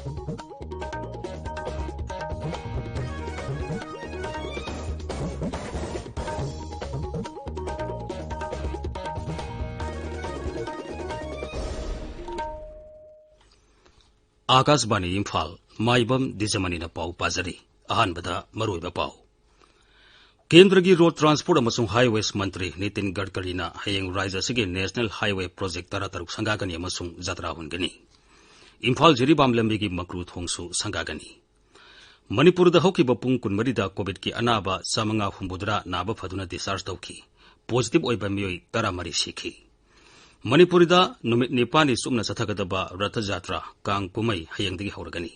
आकाशवाणी इम्फाल माइबम दिजमनी पाउ पाजरी अहानबदा मरुइबा पाउ केंद्र की रोड ट्रांसपोर्ट अमसुंग हाईवेज मंत्री नितिन गडकरी हयेंग राज्य के नेशनल हाईवे प्रोजेक्ट 13 संगागनी अमसुंग जत्रा हुनगनी इम्फाल जिरीबाम लंबी की मकरू थोंगसु संगागनी मणिपुर दा हौकिबा पुंग कुनमरीदा कोविड की अनाबा 550 नाबा फदुना डिस्चार्ज तौखी पॉजिटिव ओइबा मियोई 13 सिखी मणिपुर दा नुमित निपानी सुमना चथगदबा रथ यात्रा कांग कुमई हयेंगदगी हौरगनी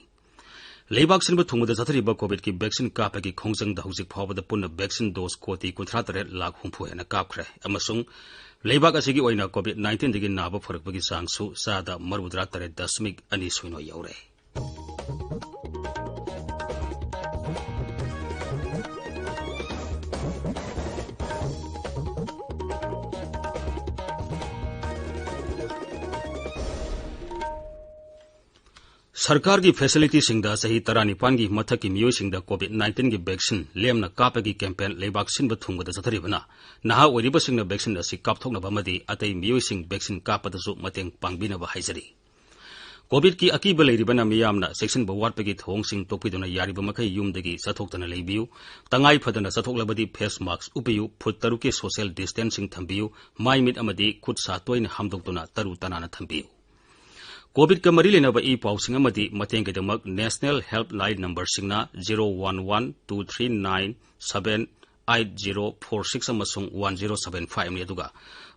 लेबाक सिनबा थुंगदा चथरिबा कोविड की वैक्सीन कापगी खोंजंगदा हौजिक फावबदा पुन्ना वैक्सीन डोज कोटी 53 लाख हुंफु हेना कापख्रे अमसुंग लेबाक असिगी ओइना कोविड 19 दगी नाबा फरकबगी चांगसु सादा 39.2 सोइनो यौरे सरकार की फैसिलिटी सिंगदा सही 19 की मथक की मियोसिंगदा कोविड 19 की वैक्सीन लेमना कापगी कैंपेन लेबाक सिनबा थुंगदा चथरिबना नहा ओरिबसिंगना वैक्सीन असि कापथोकनबमदी अतै मियोसिंग वैक्सीन कापदसु मतेंग पांगबिनबा हाइजरी कोविड की अकीब लेरिबना मियामना सेक्शन बवाटपगी थोंगसिंग तोपिदुना यारिबा मखै युमदगी चथोक्तना लेबियु तंगाई फदना चथोक्लबदी फेस मास्क उपियु फुट 3 के सोशल डिस्टेंसिंग थंबियु माइ मिट अमदी खुद सा तोइना हामदोक्तुना तरु तनाना थंबियु कोविड का मरी लेनब ई पाउसिंग अमदी मतेंगदमक नेशनल हेल्पलाइन नंबर सिंगना 01123978046 अमसुंग 1075 ने दुगा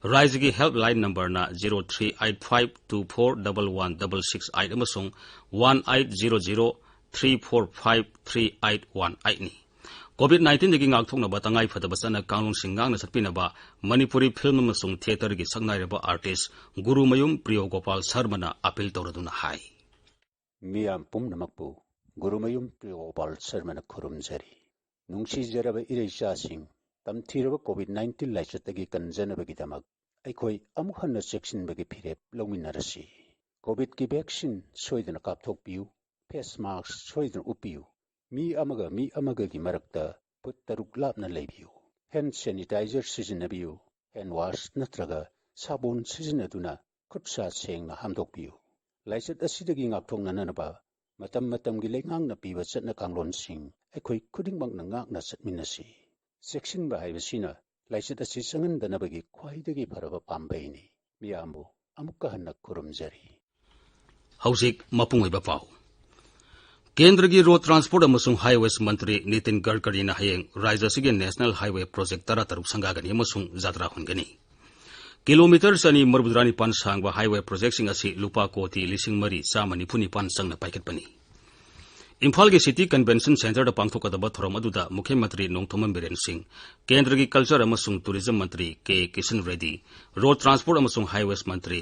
राज्य की हेल्पलाइन नंबर ना 0385241168 अमसुंग 1800345381 नि Covid 19 दगी ngaktoknaba tangai phadaba sana kanun singang na satpinaba manipuri film amasung theater gi saknairaba artist gurumayum priyogopal sharma na appeal tawraduna hai miyam pumnamakpu gurumayum priyogopal sharma na khurumjari nungsi jaraba ireisa sing tamthiraba covid 19 laichatagi kanjanabagi damak aikhoi amuk hanna section bagi phirep lawminarasi covid ki vaccine soidana kapthokpiu face mask soidana upiu मी अमगा की मरक्ता foot 3 लापना लेबियु hand sanitizer सिजनबियु hand wash नत्रगा साबुन सिजनदुना खुदसा सेंगना हामदोकबियु लाइसत असिदगी ngaktongnanaba matam gi lengang na piba chatna kanglon sing aikhoi khudingmak na ngakna chatminasi section ba haibasina laisat asi sangan danabagi khwaidagi pharaba pambaini miyambu amukka hanna kurumjari हौजिक मपुंगैबा पाउ केंद्र की road transport अमसुंग highways मंत्री नितिन गडकरी हयेंग राज्य के national highway project 13 संगागनी अमसुंग जात्रा हुनगनी kilometre 2 सांगब highway project लुपा कोटी 3,494 संगना पाइखटपनी इम्फाल के city convention centre पांथोकदब theorem अदुदा मुख्यमंत्री नोंथोमन बिरेन सिंह केंद्र की कल्चर अमसुंग टूरिज्म मंत्री के किशन रेड्डी रोड ट्रांसपोर्ट अमसुंग हाईवेज मंत्री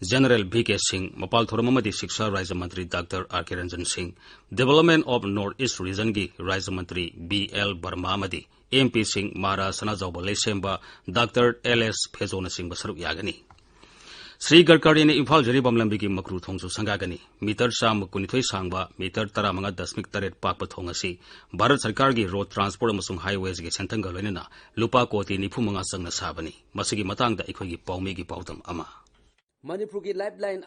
जनरल VK सिंह मपाल थोरमदी शिक्षा राज्य मंत्री doctor RK Ranjan Singh development of north east region की राज्य मंत्री BL वर्मा MP सिंह मारा सनाजौब लेसेंबा डॉक्टर LS फेजोन सिंह बसरुक यागनी श्री गडकरी ने इम्फाल जरीबाम लंबी की मकरू थोंगसु संगागनी मीटर 119 सांगबा मीटर 15.8 पाकप थोंग असि भारत सरकार की रोड ट्रांसपोर्ट अमसुंग हाईवेज के सेंथंग लोइनना लुपा कोटी 95 संगना साबनी मसिगी मतंगदा अखोगी पाउमी की पाउदम अमा मणिपुर की लाइफलाइन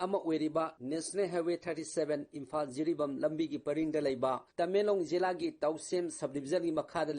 नेशनल हाईवे 37 इम्फाल जिरीबम लंबी की परिंग तमेलोंग जिला की तौसेम सब डिविजन की मखाद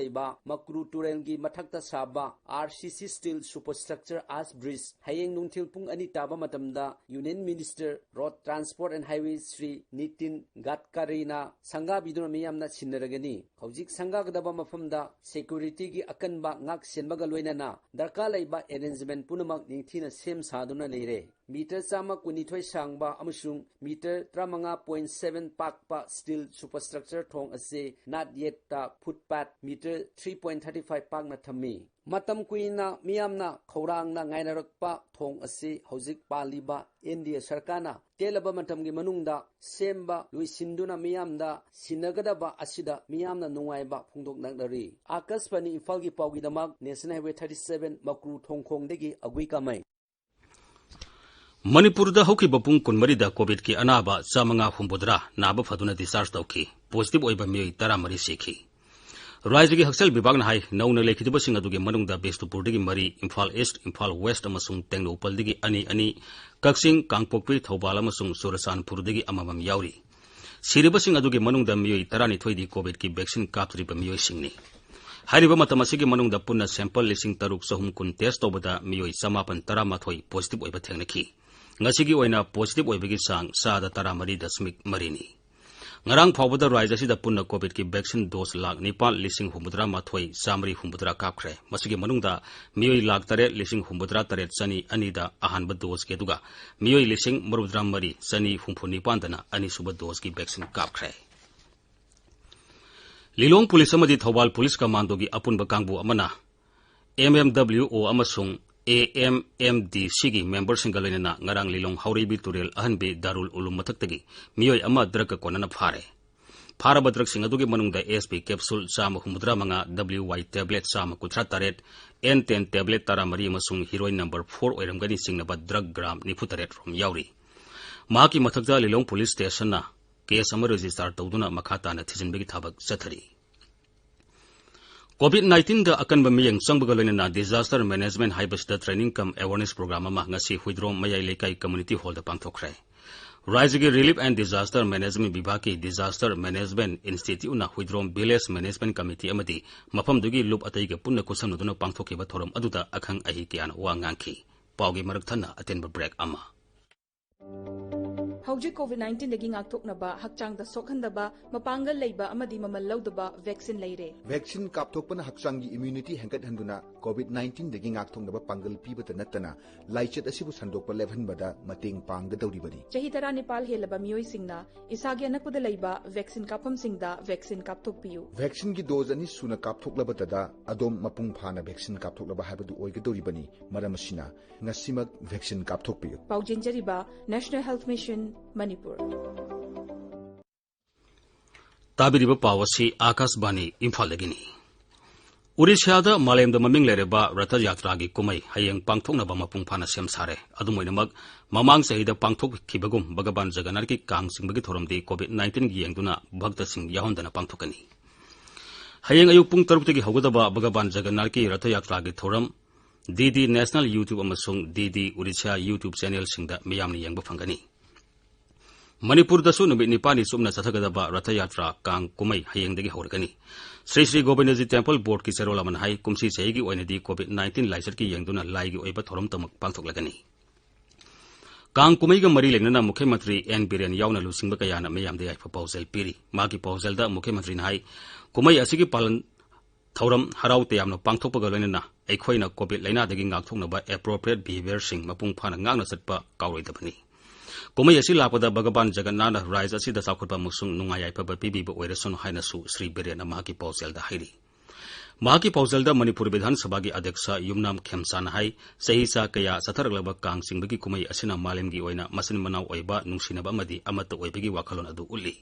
मकरू टूरेल की मथक्ता साबा RCC स्टील सुपरस्ट्रक्चर आस ब्रिज हयेंग नुंथिल पुंग अनि ताबा मतमदा union minister road transport and highway Shri Nitin गडकरीना संगा बिदुना मियामना छिन्नरगनी हौजिक संगागदबा मफमदा सिक्योरिटी की अकनबा ngak senbaga loinana darka laiba arrangement punamak ningthina sem saduna leire metre 112 सांगबा अमसुंग मीटर 35.7 पाकपा स्टील सुपरस्ट्रक्चर थोंग असे नाट येता फुटपाथ मीटर 3.35 पाकना थम्मी मतम कुइना मियामना खौरांगना ngainarokpa thong ase hojik paliba India sarkana telaba matamgi manungda semba luisinduna miyamda sinagadaba asida miyamna nungaiba phungdok nakdari akasbani imphal gi pawgi damak national highway 37 makru thongkhong degi agui kamai मणिपुरदा हौखिबा पुंग 12 covid की अनाबा 550 नाबा फदुना discharge तौखी positive ओइबा मियोई 13 सिखी राज्य की हक्सल विभाग high नौना लेखिदबसिंग अदुगे मनुंगदा बेस्तुपुरदगी मरी Imphal east Imphal west अमसुंग टेंगनोपलदगी अनि कक्सिंग कांगपोकपी थौबाल अमसुंग सुरसानपुरदगी अममम याउरी सिरिबसिंग अदुगे मनुंगदा मियोई 12 कोविड की वैक्सीन कापत्रिबा मियोइसिंगनी हारिबा मतम असिगी मनुंगदा पुन्ना सैंपल 3,600 टेस्ट तौबदा मियोई 913 पॉजिटिव ओइबा थेंगनखी ngasiगी oina positive oibagi sang sada 13.3 ni ngarang phawbada राज्य सिदा पुन्ना कोविड की वैक्सीन डोज लाख 9,963 सामरी हुम्बुद्रा कापख्रे मसिगी मनुंगदा मियोई लाख 3,963 चनी अनिदा अहानबा डोज के दुगा मियोई 1,3 चनी हुम्फुनिपान दना अनि सुबा डोज की वैक्सीन कापख्रे लिलोंग पुलिस अमदी थौबाल पुलिस कमांडो की अपुनबा कांगबु अमना MMWO अमसुंग AMMDC की मेंबर सिंगल लेना ngarang लिलोंग हौरीबी तुरेल अहनबी दारुल उलुम मथक्तगी मियोई अमा द्रग कोनना फारे फारबा द्रग सिंग अदुगी मनुंगदा SP capsule 135 WY tablet 138 N10 tablet 13 अमसुंग हीरोइन नंबर 4 ओइरमगनी सिंगनबा द्रग ग्राम 93 रोम याउरी माकी मथक्ता लिलोंग पुलिस स्टेशनना केस अमा register तौदुना मखाताना थिजिनबगी थाबक चथरी COVID-19 da akan ba miyang changbaga loina disaster management haibasda training cum awareness program ama ngasi huidrom mayai lekai community hall da pangthokre Rajya ki relief and disaster management vibhag ki disaster management institute na huidrom village management committee amadi mafam dugi lup atai ga punna kusam nuduna pangthokiba thoram aduda akhang ahi kian wa ngangki paugi marak thana atenba break ama हौजिक कोविड-19 दगी ngakthoknaba hakchangda sokhandaba mapangal leiba amadi mamal laudaba vaccine leire vaccine kapthokpana hakchanggi immunity hengat handuna covid-19 dagi ngakthoknaba pangal pibata natana laichet asibu sandokpa levanbada mateng pangda dawribani chahi tara nepal helaba miyoi singna isagi anakpada leiba vaccine kapam singda vaccine kapthokpiyu vaccine gi dose ani suna kapthoklabatada adom mapung phana vaccine kapthoklaba habadu oigedoribani maramasina ngasimak vaccine kapthokpiyu paujinjariba national health mission Manipur. Tabiriba pawasi Akashbani Imphal-dagini. Odisha Malayamda maming lereba Ratha Yatra gi kumai hayang pangthoknaba mapung phana semsare adumoinamak mamang sahida pangthokkibagum Bhagavan Jagannath ki kangsingbagi thoramdi COVID-19 gi yengduna bhakta sing yahondana pangthokani. Hayang ayuk pung 6 tagi haugadaba Bhagavan Jagannath ki Ratha Yatra gi thoram DD National YouTube amasung DD Odisha YouTube channel singda miyamni yengba phangani. Manipur दसु नुमित निपानी सुमना चथगदबा रथ यात्रा Kong कुमई हयेंगदगी हौरगनी Shri Shri Govindji temple board की सेरोल अमन high Kumsi चेगी ओइनदी कोविड-19 लाइसर की यंगदुना लाइगी ओइबा theorem तमक पांथोकलगनी Kong कुमई ग मरी लेनना मुख्यमंत्री N villain यावना लुसिंगबा कयाना मयामदे याइफा पाउजल पीरी मागी पाउजलदा मुख्यमंत्री नाई कुमई असिगी पालन थौरम हराउते यामना पांथोकपगा लेनना एखोइना कोविड लाइनादगी ngakthoknaba appropriate behavior sing mapung phana ngakna satpa kauroi कुमई असी लापदा भगवान जगन्नाथ राज्य असिदा चाखुटपा मुसुंग नुंगाई याइफबा पिबिबा ओइरसनु हाइनासु श्री बिरेन माकी पाउजेलदा हाइरी माकी पाउजेलदा मणिपुर विधानसभा की अध्यक्ष युमनाम खेमसान हाई सहीसा कया सथरगलबा कांगसिंगबगी कुमई असिना मालेमगी ओइना मसिन मनाव ओइबा नुंसिनबा अमदी अमत ओइबगी वाखलोन अदु उल्ली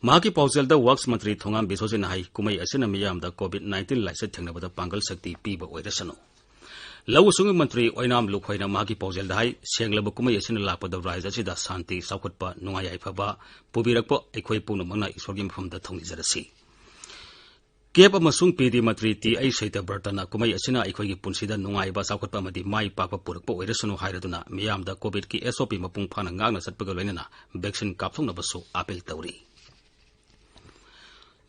माकी पाउजेलदा वर्क्स मंत्री थोंगाम बिसोजेन हाई कुमई असिना मियामदा कोविड-19 लाइसे थेंगनबदा पांगल शक्ति पीबा ओइरसनु लौसुंग मंत्री ओइनाम लुखोइना मागी पाउजेल दाई सेंगलब कुमई असिन लापदा राज्य असिदा शांति साउखटपा नुंगाई याइफबा पुबिरकपा एखोइ पुनमना ईश्वरगी मफमदा थौनिजरसी केप अमसुंग पीडी मंत्री टी आई सैता बर्तना कुमई असिना एखोइगी पुनसिदा नुंगाइबा साउखटपा अमदी माई पाकपा पुरकपा ओइरसनु हाइरदुना मियामदा कोविड की SOP मपुंग फाना ngakna satpaga loinana वैक्सीन कापथोंगनबसु अपील तौरी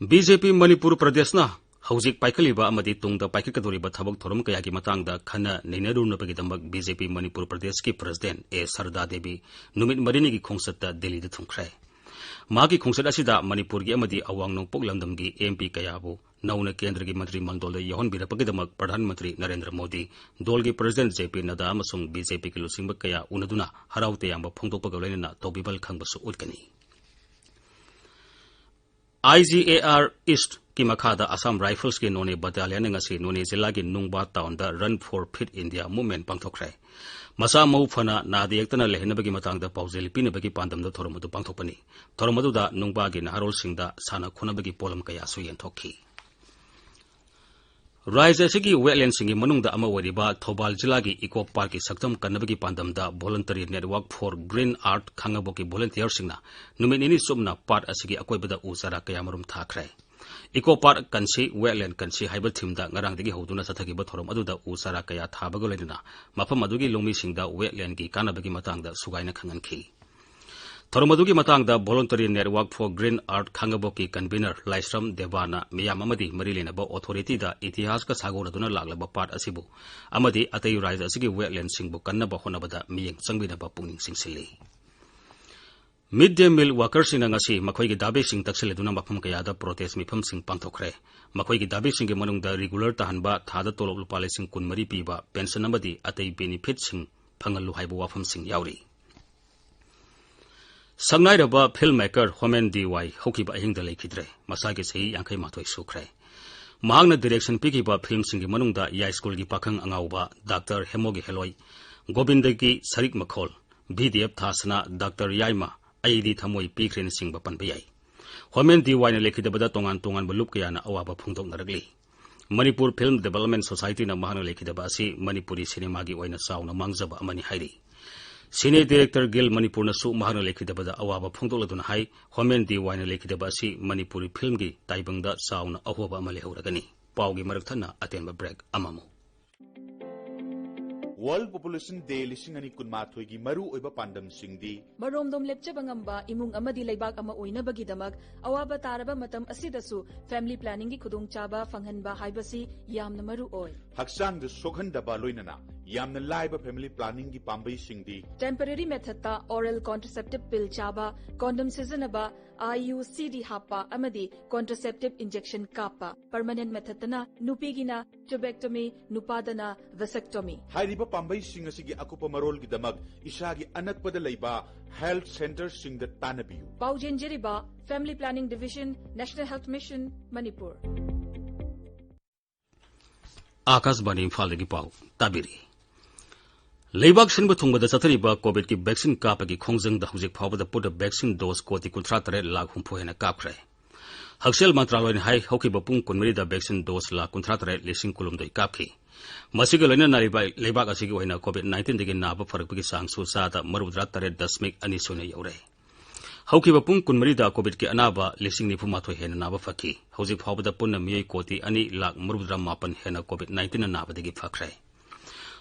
BJP मणिपुर प्रदेशना हौजिक पाइखलिबा अमदी तुंगदा पाइखकदोरिबा थबक थोरम कयागी मतंगदा खना नैनरुनबगीदमक BJP मणिपुर प्रदेश की प्रेसिडेंट ए सरदा देवी नुमित मरिनीगी खोंसत्ता दिल्लीदा थुंख्रे मागी खोंसत असिदा मणिपुर की अमदी अवांग नोंपोक लमदमगी MP कयाबु नौना केंद्र की मंत्री मंडल यौहनबिरपगीदमक प्रधानमंत्री नरेंद्र मोदी दल की प्रेसिडेंट JP नड्डा अमसुंग BJP की लुसिंगबा कया उनदुना हराउते यांबा फोंदोकपगा लोइनना तौबिबल खंगबसु उदकनी IGAR East की मखादा असम राइफल्स के नोने बटालियन ngasi नोने जिला की नुंगबा टाउन दा run for fit India movement पांगथोखरे मसा मौ फना नादे एकतना लेहनबगी मतंगदा पाउजेल पिनबगी पांदमदा थोरमदु पांगथोपनी थोरमदुदा नुंगबा की नहरोल सिंगदा साना खुनबगी पोलम कयासु यंथोखी राज्य की वेटलैंड सिंगी मनुंगदा अमा ओरिबा थौबाल जिला की इको पार्क की सक्तम कन्नबगी पांदमदा voluntary network for green art खांगबोकी वॉलंटियर सिंगना नुमित निनी सुमना पार्क असिगी अकोइबदा उजारा कयामरुम थाखरे इको पार्क कंसी वेटलैंड कंसी हाइबा थीमदा ngarangdagi hoduna sathagi thorom aduda usara kaya thabago leina mafam adugi longmi singda wetland ki kanabagi matangda sugaina khanganki thorom adugi matangda voluntary network for green art khangaboki convener laisram devana miyam amadi marilena ba authority da itihas ka sagoraduna laglaba part asibu amadi atay raja asigi wetland singbu kannaba honabada miyeng sangbina ba pungning singsili Mid-day meal workers in ngasi makoy gi dabe sing takseleduna mafam kayada protest mifam sing pangthokre makoy gi dabe sing gi manungda regular tahanba thada tolop lupale sing kunmari piba pension amadi atay benefit sing phangalu haibu wafam sing yauri sangnai ba filmmaker Homen DY hokiba ahingda lekhidre masagi sei yankai mathoi sukre mahangna direction pikiba film sing gi manungda ya school gi pakhang angauba Dr. Hemogi Heloi Gobindagi Sarik Makhol BDF thasna Dr. Yaima aidi thamoi pikhren singba panbayai Homen DY na lekhidabada tongan balup kayana awaba phungdok naragli Manipur Film Development Society na mahana lekhidaba asi Manipuri cinema gi oina sauna mangjaba amani hairi Senior Director Gil Manipur na su mahana lekhidabada awaba phungdok laduna hai Homen DY na lekhidaba asi Manipuri film gi taibangda sauna ahoba amale horagani paugi marakthana atenba break amamu World Population Day lising ani kunmathoi gi maru oiba pandam singdi Maromdom lepchaba ngamba imung amadi leibak ama oinabagi damag awaba taraba matam asidasu family planning gi khudong chaba fanghanba haibasi yamna maru oi haksang de sokhandaba loinana yamna laiba family planning gi pambai singdi temporary method ta oral contraceptive pill chaba condom seasonaba IUCD hapa amadi contraceptive injection kapa permanent method na nupigina tubectomy nupadana vasectomy hairiba pambai sing asigi akupa marol gi damag isagi anakpada leiba health center sing da tanabiu paujenjeriba family planning division national health mission manipur Akasbani Imphal pau tabiri Leibak sinba thungba chathariba COVID ki vaccine kapagi khongjang da hujik phawba put vaccine dose koti 33 lakh humpu hena kapkhre Haksel Mantraloy hai hokiba pung kunmeri da vaccine dose lakh 33 lising kulumdoi kapki Masiga loina nariba leibak asigi hoina COVID-19 degi naba farakpagi sangsu sada marudra tare dasmik ani sone yaure Haukiba pung kunmeri da COVID ki anaba lising nifu mathoi hena naba fakki hujik phawba punna miyai koti ani lakh marudra mapan hena COVID-19 na naba degi fakhre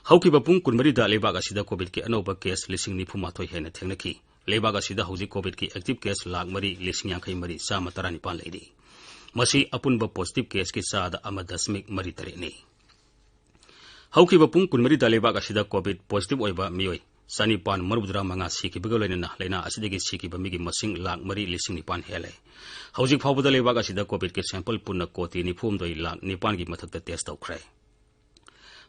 Haukiba pung kunmari da leibak asida COVID ki anoba case lising nifu mathoi hena thengnaki leibak asida hauji COVID ki active case lakh mari lising yankai mari sama tarani pan leidi masi apunba positive case ki sada ama dasmik mari tare ni Haukiba pung kunmari da leibak asida COVID positive oiba miyoi sani pan marudra manga siki begolena leina asidagi siki bamigi masing lakh mari lising ni pan hele hauji phawba leibak asida COVID ki sample punna koti nifum doi lakh nipan gi mathakta test tawkhre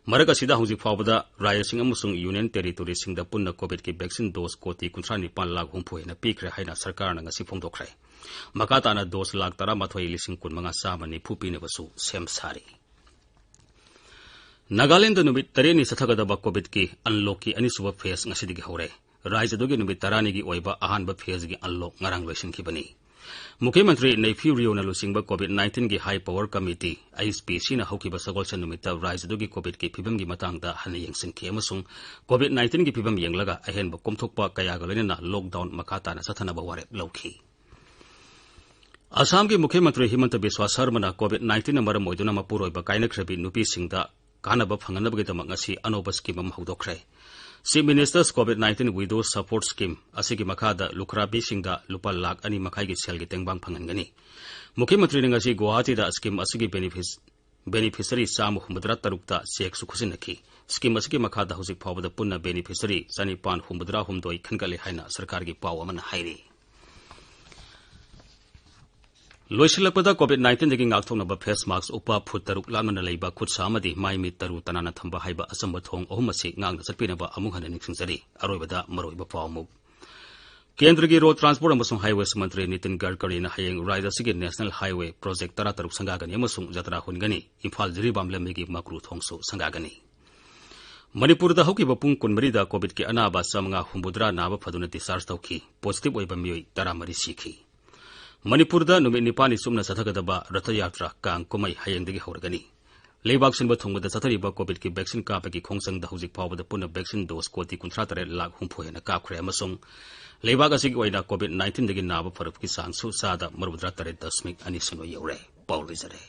Maraga sida hujik phawbada raya sing amusung union territory sing da punna COVID ki vaccine dose koti 35 lakh humpu hena pikre haina sarkar na ngasi phongdokre makata na dose lakh tara mathoi lising kun manga samani phupine basu sem sari Nagaland numit tareni sathagada ba COVID ki unlock ki ani suba phase ngasi digi hore raya dogi numit tarani gi oiba ahan ba phase gi unlock ngarang loisin ki bani Mukhyamantri Nayphiu Rio na lusingba COVID-19 ki High Power Committee ISPC na hokiba sagolsan numita raizadugi COVID ki phibam gi matangda hana yengsin ki amasung COVID-19 ki phibam yenglaga ahenba komthokpa kaya ga loina lockdown makata na sathana ba warep lauki Assam ki Mukhyamantri Himanta Biswa Sarma na COVID-19 na maram oiduna mapuroi ba kaina khrebi nupi singda kanaba phanganaba gi tamak ngasi anoba scheme am hodokre Chief Minister's COVID-19 Widow Support Scheme asigi makada lukrabi singda lupa lakh ani makai gi sel gi tengbang phangangani Mukhyamantri ne ngasi Guwahati da scheme asigi beneficiary sam humdra tarukta check sukhusinaki scheme asigi makada husik phawda punna beneficiary sanipan humdra humdoi khankale haina sarkar gi paw amana hairi Loisilakpada COVID-19 degi ngakthongnaba face mask upa phut taruk lamna leiba khutsa amadi maimi taru tanana thamba haiba asamba thong ohumasi ngangna chapinaba amung hana ningsingjari aroibada maroiba pawmu Kendra gi road transport amasung highways mantri Nitin Gadkari na hayeng Rajya Sigi National Highway project tara taruk sangagani amasung jatra hungani Imphal Jiribam lamigi makru thongsu sangagani Manipur da hokiba pung kunmari da COVID ki anaba samanga humbudra naba phaduna discharge tawki positive oiba miyoi taramari sikhi Manipur da numit nipani sumna sathagadaba Ratha Yatra kang kumai hayengdagi horgani लेबाक सिनबा थुंगबदा चथरिबा Covid की vaccine कापगी खोंगसंगदा हौजिक फावबदा पुनः vaccine dose कोटी 53,60,000 हेना कापख्रे अमसुंग लेबाक असिगी ओइना Covid 19 दगी नाबा फरककी सांगसु सादा 38.2 you're पाउल रिजरे।